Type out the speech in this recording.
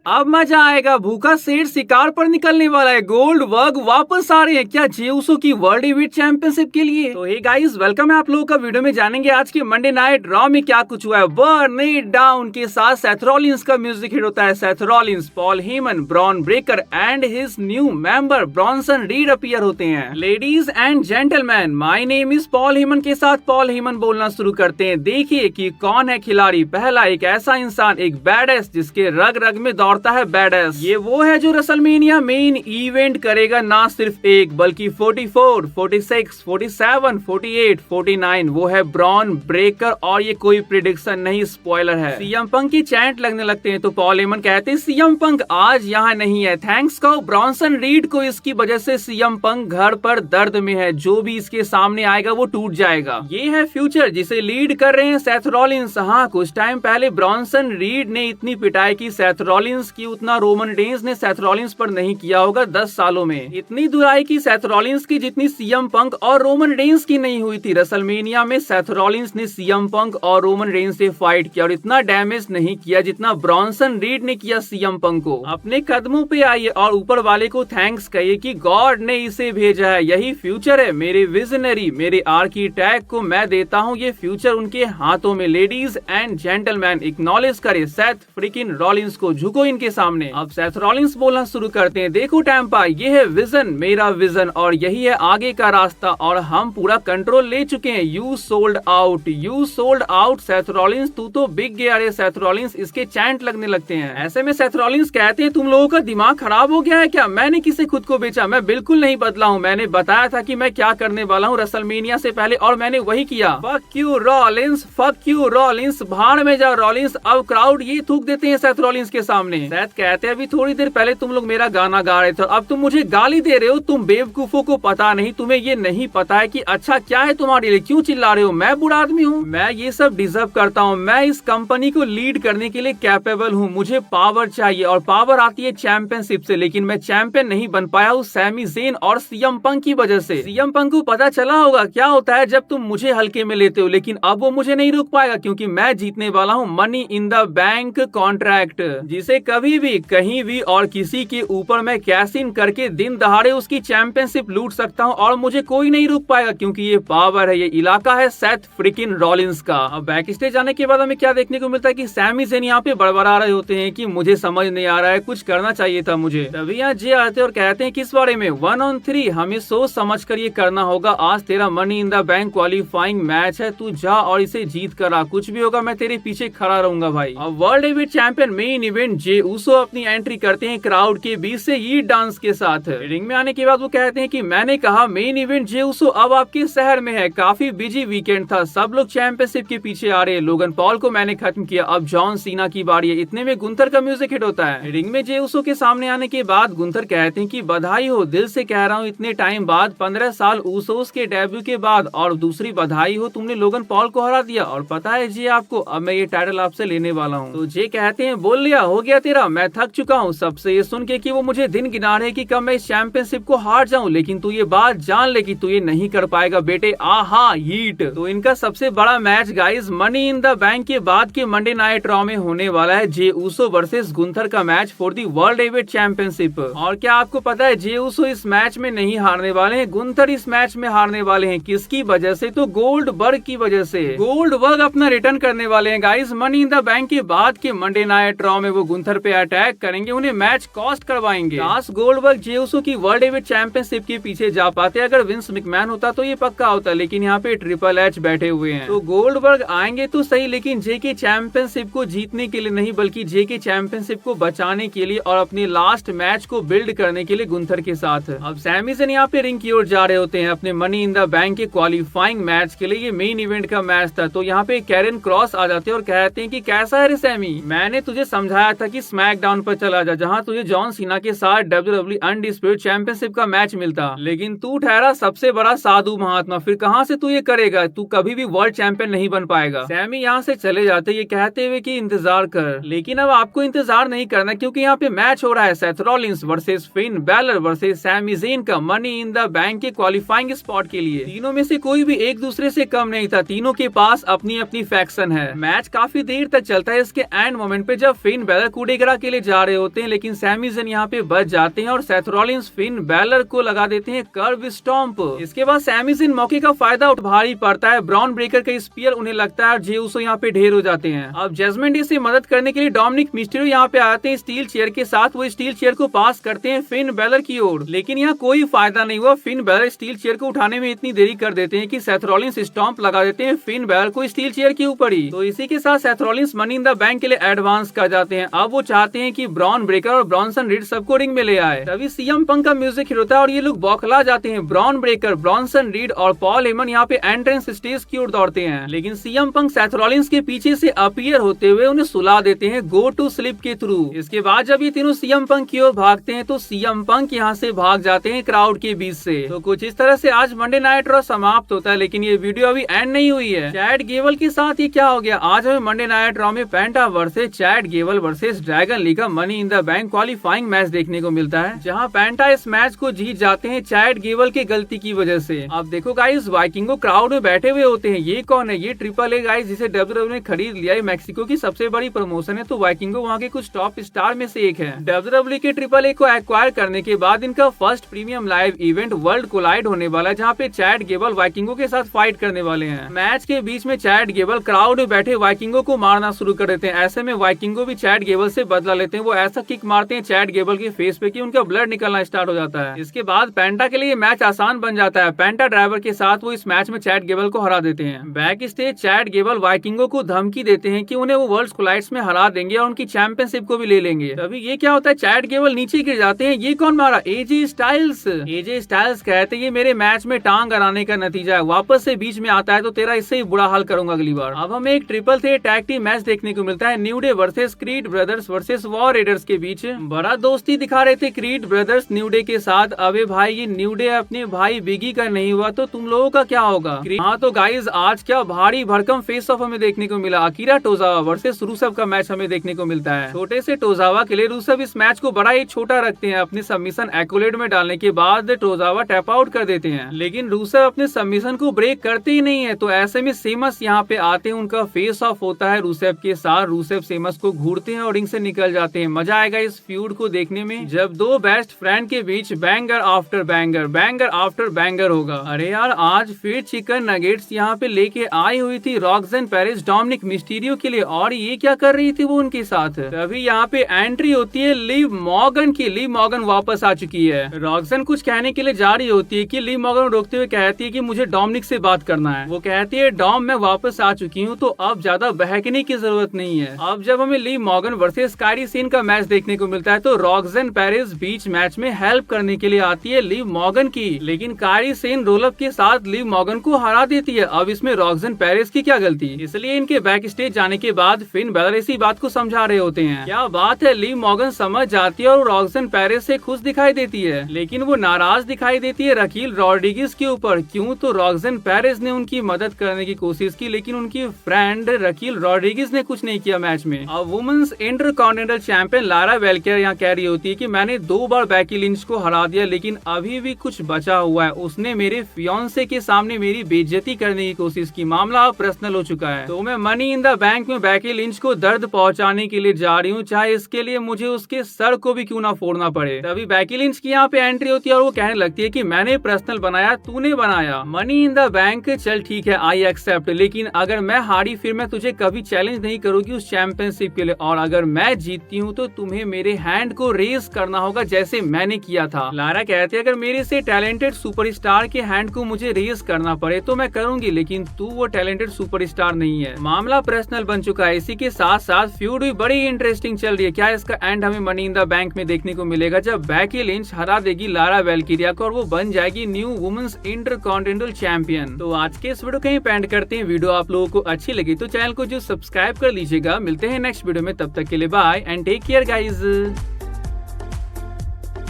अब मजा आएगा, भूखा शेर शिकार पर निकलने वाला है। गोल्डबर्ग वापस आ रहे हैं क्या जे उसो की वर्ल्ड हेवीवेट चैंपियनशिप के लिए? तो हे गाइस, वेलकम है आप लोगों का। वीडियो में जानेंगे आज के मंडे नाइट रॉ में क्या कुछ हुआ है। बर्न इट डाउन के साथ सेथ रॉलिंस का म्यूजिक हिट होता है। Seth Rollins, Paul Heyman, Bron Breakker and his new member Bronson Reed appear होते हैं। Ladies and gentleman, my name is Paul Heyman के साथ पॉल हेमन बोलना शुरू करते हैं। देखिए कि कौन है खिलाड़ी। पहला, एक ऐसा इंसान, एक बैडएस जिसके रग रग में दौड़ता है बैडएस। ये वो है जो रेसलमेनिया मेन इवेंट करेगा ना सिर्फ एक बल्कि 44, 46, 47, 48, 49। वो है ब्रॉन ब्रेकर और ये कोई प्रिडिक्शन नहीं, स्पॉइलर है। सीएम पंक की चैंट लगने लगते हैं तो पॉल हेमन कहते हैं सीएम पंक आज यहाँ नहीं है। थैंक्स कहो ब्रॉनसन रीड को, इसकी वजह से सीएम पंक घर पर दर्द में है। जो भी इसके सामने आएगा वो टूट जाएगा। ये है फ्यूचर जिसे लीड कर रहे हैं सेथ रॉलिंस। हाँ, कुछ टाइम पहले ब्रॉनसन रीड ने इतनी पिटाई की सेथ रॉलिंस की, उतना रोमन रेंज ने सेथ रॉलिंस पर नहीं किया होगा 10 सालों में। इतनी दुराई की सेथ रॉलिंस की जितनी सीएम पंक और रोमन रेंज की नहीं हुई थी। रेसलमेनिया में सेथ रॉलिंस ने सीएम पंक और रोमन रेंज से फाइट किया और इतना डैमेज नहीं किया जितना ब्रॉनसन रीड ने किया सीएम पंक को। अपने कदमों पे आइए और ऊपर वाले को थैंक्स कहिए कि गॉड ने इसे भेजा है। यही फ्यूचर है। मेरे विजनरी, मेरे आर्किटेक्ट को मैं देता हूँ ये फ्यूचर उनके हाथों में। लेडीज एंड जेंटलमैन, एक्नॉलेज करे सेथ फ्रिकिन रॉलिंस को, झुको इनके सामने। अब सेथ रॉलिंस बोलना शुरू करते हैं। देखो टैंपा, ये है विजन, मेरा विजन, और यही है आगे का रास्ता और हम पूरा कंट्रोल ले चुके हैं। You sold out, you sold out Seth Rollins, तू तो बिक गया रे सेथ रॉलिंस। इसके चैंट लगने लगते हैं। ऐसे में सेथ रॉलिंस कहते हैं तुम लोगों का दिमाग खराब हो गया है क्या? मैंने किसे खुद को बेचा? मैं बिल्कुल नहीं बदला हूँ। मैंने बताया था कि मैं क्या करने वाला हूँ रेसलमेनिया से पहले और मैंने वही किया। Fuck you Rollins, fuck you Rollins, भाड़ में जाओ रॉलिंस। अब क्राउड ये थूक देते हैं सेथ रॉलिंस के सामने। सेथ कहते हैं अभी थोड़ी देर पहले तुम लोग मेरा गाना गा रहे थे, अब तुम मुझे गाली दे रहे हो। तुम बेवकूफों को पता नहीं, तुम्हें ये नहीं पता है कि अच्छा क्या है तुम्हारे लिए। क्यों चिल्ला रहे हो? मैं बुरा आदमी हूँ? मैं ये सब डिजर्व करता हूँ। मैं इस कंपनी को लीड करने के लिए कैपेबल हूँ। मुझे पावर चाहिए और पावर आती है चैंपियनशिप से, लेकिन मैं चैंपियन नहीं बन पाया हूँ सैमी ज़ेन और सीएम पंक की वजह से। सीएम पंक को पता चला होगा क्या होता है जब तुम मुझे हल्के में लेते हो, लेकिन अब वो मुझे नहीं रोक पाएगा क्योंकि मैं जीतने वाला हूँ money in the bank contract, जिसे कभी भी कहीं भी और किसी के ऊपर मैं कैश इन करके दिन दहाड़े उसकी चैंपियनशिप लूट सकता हूँ और मुझे कोई नहीं रोक पाएगा क्योंकि ये पावर है, ये इलाका है सेथ फ्रिकिन रॉलिंस का। अब बैक स्टेज जाने के बाद हमें क्या देखने को मिलता है कि सैमी ज़ेन यहाँ पे बड़बड़ा रहे होते हैं कि मुझे समझ नहीं आ रहा है, कुछ करना चाहिए था मुझे। तभी यहाँ जे आते और कहते हैं किस बारे में? 1 on 3, हमें सोच समझ कर ये करना होगा। आज तेरा money in the bank qualifying match है, तू जा और इसे जीत कर आ। कुछ भी होगा मैं तेरे पीछे खड़ा रहूंगा भाई। अब world heavyweight champion main event Jey Uso अपनी एंट्री करते हैं क्राउड के बीच से ये डांस के साथ। रिंग में आने के बाद वो कहते हैं कि मैंने कहा मेन इवेंट जे उसो अब आपके शहर में है। काफी बिजी वीकेंड था, सब लोग चैंपियनशिप के पीछे आ रहे हैं। लोगन पॉल को मैंने खत्म किया, अब जॉन सीना की बारी है। इतने में गुंथर का म्यूजिक हिट होता है। रिंग में जे उसो के सामने आने के बाद गुंथर कहते हैं कि बधाई हो, दिल से कह रहा हूँ, इतने टाइम बाद 15 साल उसोस के डेब्यू के बाद, और दूसरी बधाई हो तुमने लोगन पॉल को हरा दिया। और पता है जे आपको, अब मैं ये टाइटल आपसे लेने वाला हूँ। तो जे कहते हैं बोल लिया, हो गया तेरा, मैं थक चुका हूँ सबसे ये सुन के कि वो मुझे दिन गिना रहे कि कब मैं इस चैंपियनशिप को हार जाऊं, लेकिन तू ये बात जान ले कि तू ये नहीं कर पाएगा बेटे। आहा हीट। तो इनका सबसे बड़ा match guys money in the bank के बाद के मंडे नाइट रॉ में होने वाला है। जे उसो वर्सेस गुंथर का match for the world heavyweight championship. और क्या आपको पता है जे उसो इस मैच में नहीं हारने वाले हैं, गुंथर इस मैच में हारने वाले हैं। किसकी वजह से? तो गोल्डबर्ग की वजह से। गोल्डबर्ग अपना रिटर्न करने वाले हैं guys money in the bank के बाद के मंडे नाइट रॉ में। वो गुंथर पे अटैक करेंगे, उन्हें मैच कॉस्ट करवाएंगे। लास्ट गोल्डबर्ग जे उसो की वर्ल्ड हेवीवेट चैंपियनशिप के पीछे जा पाते। अगर विंस मैकमैन होता तो ये पक्का होता, लेकिन यहाँ पे ट्रिपल एच बैठे हुए हैं। तो गोल्डबर्ग आएंगे तो सही, लेकिन जे के चैंपियनशिप को जीतने के लिए नहीं बल्कि जे के चैंपियनशिप को बचाने के लिए और अपने लास्ट मैच को बिल्ड करने के लिए गुंथर के साथ। अब सैमी ज़ेन यहाँ पे रिंग की ओर जा रहे होते हैं अपने मनी इन द बैंक के क्वालिफाइंग मैच के लिए। ये मेन इवेंट का मैच था। तो यहाँ पे कैरन क्रॉस आ जाते हैं और कहते हैं कि कैसा है रे सैमी, मैंने तुझे समझाया था कि स्मैकडाउन पर चला जा जहाँ तुझे जॉन सीना के साथ WWE अनडिस्प्यूटेड चैंपियनशिप का मैच मिलता, लेकिन तू ठहरा सबसे बड़ा साधु महात्मा। फिर कहाँ से तू ये करेगा? तू कभी भी वर्ल्ड चैंपियन नहीं बन पाएगा। सैमी यहाँ से चले जाते ये कहते हुए कि इंतजार कर, लेकिन अब आपको इंतजार नहीं करना क्योंकि यहाँ पे मैच हो रहा है Seth Rollins versus Finn Balor versus Sami Zayn का मनी इन द बैंक के क्वालिफाइंग स्पॉट के लिए। तीनों में से कोई भी एक दूसरे से कम नहीं था, तीनों के पास अपनी अपनी फैक्शन है। मैच काफी देर तक चलता है। इसके एंड मोमेंट पे जब फिन बैलर कूड बेकर अकेले जा रहे होते हैं, लेकिन सैमी ज़ेन यहाँ पे बच जाते हैं और सेथ रॉलिंस फिन बैलर को लगा देते हैं कर्व स्टॉम्प। इसके बाद सैमी ज़ेन मौके का फायदा उठा ही पड़ता है, ब्रॉन ब्रेकर का स्पीयर उन्हें लगता है और जे उसो यहाँ पे ढेर हो जाते हैं। अब जजमेंट डे से मदद करने के लिए डोमिनिक मिस्टीरियो यहाँ पे आते हैं स्टील चेयर के साथ। वो स्टील चेयर को पास करते हैं फिन बैलर की ओर, लेकिन यहाँ कोई फायदा नहीं हुआ। फिन बैलर स्टील चेयर को उठाने में इतनी देरी कर देते हैं कि सेथ रॉलिंस स्टॉम्प लगा देते हैं फिन बैलर को स्टील चेयर के ऊपर ही। तो इसी के साथ Seth Rollins money in the bank के लिए एडवांस कर जाते हैं। अब वो चाहते हैं कि ब्रॉन ब्रेकर और ब्रॉनसन रीड सबको रिंग में ले आए। तभी सीएम पंक का म्यूजिक हिट होता है और ये लोग बौखला जाते हैं। ब्रॉन ब्रेकर, ब्रॉनसन रीड और पॉल हेमन यहाँ पे एंट्रेंस स्टेज की ओर दौड़ते हैं, लेकिन सीएम पंक सेथ रॉलिंस के पीछे से अपीयर होते हुए उन्हें सुला देते हैं गो टू स्लीप के थ्रू। इसके बाद जब ये तीनों सीएम पंक की ओर भागते हैं तो सीएम पंक यहाँ से भाग जाते हैं क्राउड के बीच से। तो कुछ इस तरह से आज मंडे नाइट रॉ समाप्त होता है, लेकिन ये वीडियो अभी एंड नहीं हुई है। चैड गेबल के साथ ये क्या हो गया? आज हमें मंडे नाइट रॉ में Penta versus Chad Gable versus Dragon Lee का money in the bank qualifying match देखने को मिलता है, जहाँ पेंटा इस मैच को जीत जाते हैं चैड गेबल के गलती की वजह से। अब देखो गाइस, वाइकिंगो क्राउड में बैठे हुए होते हैं। ये कौन है? ये ट्रिपल ए गाइस, जिसे डब्ल्यूडब्ल्यूई ने खरीद लिया है। मैक्सिको की सबसे बड़ी प्रमोशन है, तो वाइकिंगो वहाँ के कुछ टॉप स्टार में से एक है। डब्ल्यूडब्ल्यूई के ट्रिपल ए को एक्वायर करने के बाद इनका first premium live event world collide होने वाला है, जहाँ पे चैड गेबल वाइकिंगो के साथ फाइट करने वाले हैं। मैच के बीच में चैड गेबल क्राउड में बैठे वाइकिंगो को मारना शुरू कर देते हैं। ऐसे में वाइकिंगो भी चैड गेबल से बदला लेते हैं। वो ऐसा किक मारते हैं चैड गेबल के फेस पे कि उनका ब्लड निकलना स्टार्ट हो जाता है। इसके बाद पेंटा के लिए मैच आसान बन जाता है। पेंटा ड्राइवर के साथ वो इस मैच में चैड गेबल को हरा देते हैं। बैक स्टेज चैड गेबल वाइकिंगो को धमकी देते हैं कि उन्हें वो वर्ल्ड कोलाइड्स में हरा देंगे और उनकी चैंपियनशिप को भी ले लेंगे। तभी ये क्या होता है, चैड गेबल नीचे गिर जाते हैं। ये कौन मारा? AJ Styles. एजे स्टाइल्स कहते हैं ये मेरे मैच में टांग अड़ाने का नतीजा है, वापस से बीच में आता है तो तेरा इससे ही बुरा हाल करूंगा अगली बार। अब हमें एक triple threat tag team match देखने को मिलता है, new day versus creed brothers versus war readers के बीच। बड़ा दोस्ती दिखा रहे थे क्रीड ब्रदर्स न्यू डे के साथ। अबे भाई, ये न्यू डे अपने भाई बिगी का नहीं हुआ तो तुम लोगों का क्या होगा? हाँ तो गाइज, आज क्या भारी भरकम फेस ऑफ हमें देखने को मिला। अकीरा टोजावा वर्सेस रूसेव का मैच हमें देखने को मिलता है। छोटे से टोजावा के लिए रूसेव इस मैच को बड़ा ही छोटा रखते हैं। अपने सबमिशन एक्यूलेट में डालने के बाद टोजावा टैप आउट कर देते हैं, लेकिन रूसेव अपने सबमिशन को ब्रेक करते ही नहीं है। तो ऐसे में सेमस यहाँ पे आते हैं, उनका फेस ऑफ होता है रूसेव के साथ। रूसेव सेमस को घूरते हैं और रिंग से निकल जाते हैं। मजा आएगा इस फ्यूड को देखने में, जब दो बेस्ट फ्रेंड के बीच banger after banger, banger after banger होगा। अरे यार, आज फिर चिकन नगेट्स यहाँ पे लेके आई हुई थी रॉक्सन पेरिस डोमिनिक मिस्टीरियो के लिए, और ये क्या कर रही थी वो उनके साथ। तभी यहाँ पे एंट्री होती है लिव मॉर्गन की। लिव मॉर्गन वापस आ चुकी है। रॉक्सन कुछ कहने के लिए जा रही होती है कि लिव मॉर्गन रोकते हुए कहती है कि मुझे डोमिनिक से बात करना है। वो कहती है डॉम, मैं वापस आ चुकी हूँ, तो अब ज्यादा बहकने की जरूरत नहीं है। अब जब हमें Liv Morgan versus Kairi Sen का मैच देखने को मिलता है, तो रॉक्सन पेरिस बीच मैच में हेल्प करने के लिए आती है लिव मॉर्गन की, लेकिन कायरी सेन रोलअप के साथ लिव मॉर्गन को हरा देती है। अब इसमें रॉक्सन पेरिस की क्या गलती? इसलिए इनके बैक स्टेज जाने के बाद फिन बैलर इसी बात को समझा रहे होते हैं। क्या बात है, लिव मॉर्गन समझ जाती है और रॉक्सन पेरिस से खुश दिखाई देती है, लेकिन वो नाराज दिखाई देती है रकील रॉड्रिगेज के ऊपर। क्यों? तो रॉक्सन पेरिस ने उनकी मदद करने की कोशिश की, लेकिन उनकी फ्रेंड रकील रॉड्रिगेज ने कुछ नहीं किया मैच में। अब वुमेन्स इंटरकॉन्टिनेंटल चैंपियन लारा वेल्कियर यहाँ कह रही होती है कि मैंने 2 बार बेकी लिंच को हरा दिया, लेकिन अभी भी कुछ बचा हुआ है। उसने मेरे फियांसे के सामने मेरी बेइज्जती करने की कोशिश की। मामला अब पर्सनल हो चुका है, तो मैं मनी इन द बैंक में बेकी लिंच को दर्द पहुंचाने के लिए जा रही हूँ, चाहे इसके लिए मुझे उसके सर को भी क्यों ना फोड़ना पड़े। तभी बेकी लिंच की यहाँ पे एंट्री होती है और वो कहने लगती है कि मैंने पर्सनल बनाया, तूने बनाया। मनी इन द बैंक, चल ठीक है, आई एक्सेप्ट, लेकिन अगर मैं हारी फिर मैं तुझे कभी चैलेंज नहीं करूंगी उस चैंपियनशिप के लिए, और अगर मैं जीतती हूँ तो तुम्हें मेरे हैंड को रेस करना होगा जैसे मैंने किया था। लारा कहती है अगर मेरे से टैलेंटेड सुपरस्टार के हैंड को मुझे रेस करना पड़े तो मैं करूंगी, लेकिन तू वो टैलेंटेड सुपरस्टार नहीं है। मामला पर्सनल बन चुका है। इसी के साथ साथ फ्यूड भी बड़ी इंटरेस्टिंग चल रही है। क्या इसका एंड हमें मनी इन द बैंक में देखने को मिलेगा, जब बेकी लिंच हरा देगी लारा वेल्किरिया को और वो बन जाएगी न्यू वुमेन्स इंटरकॉन्टिनेंटल चैंपियन। तो आज के इस वीडियो को यहीं पे एंड करते हैं। वीडियो आप लोगों को अच्छी लगी तो चैनल को जो सब्सक्राइब कर लीजिएगा। मिलते हैं नेक्स्ट वीडियो में, तब तक के लिए bye and take care guys.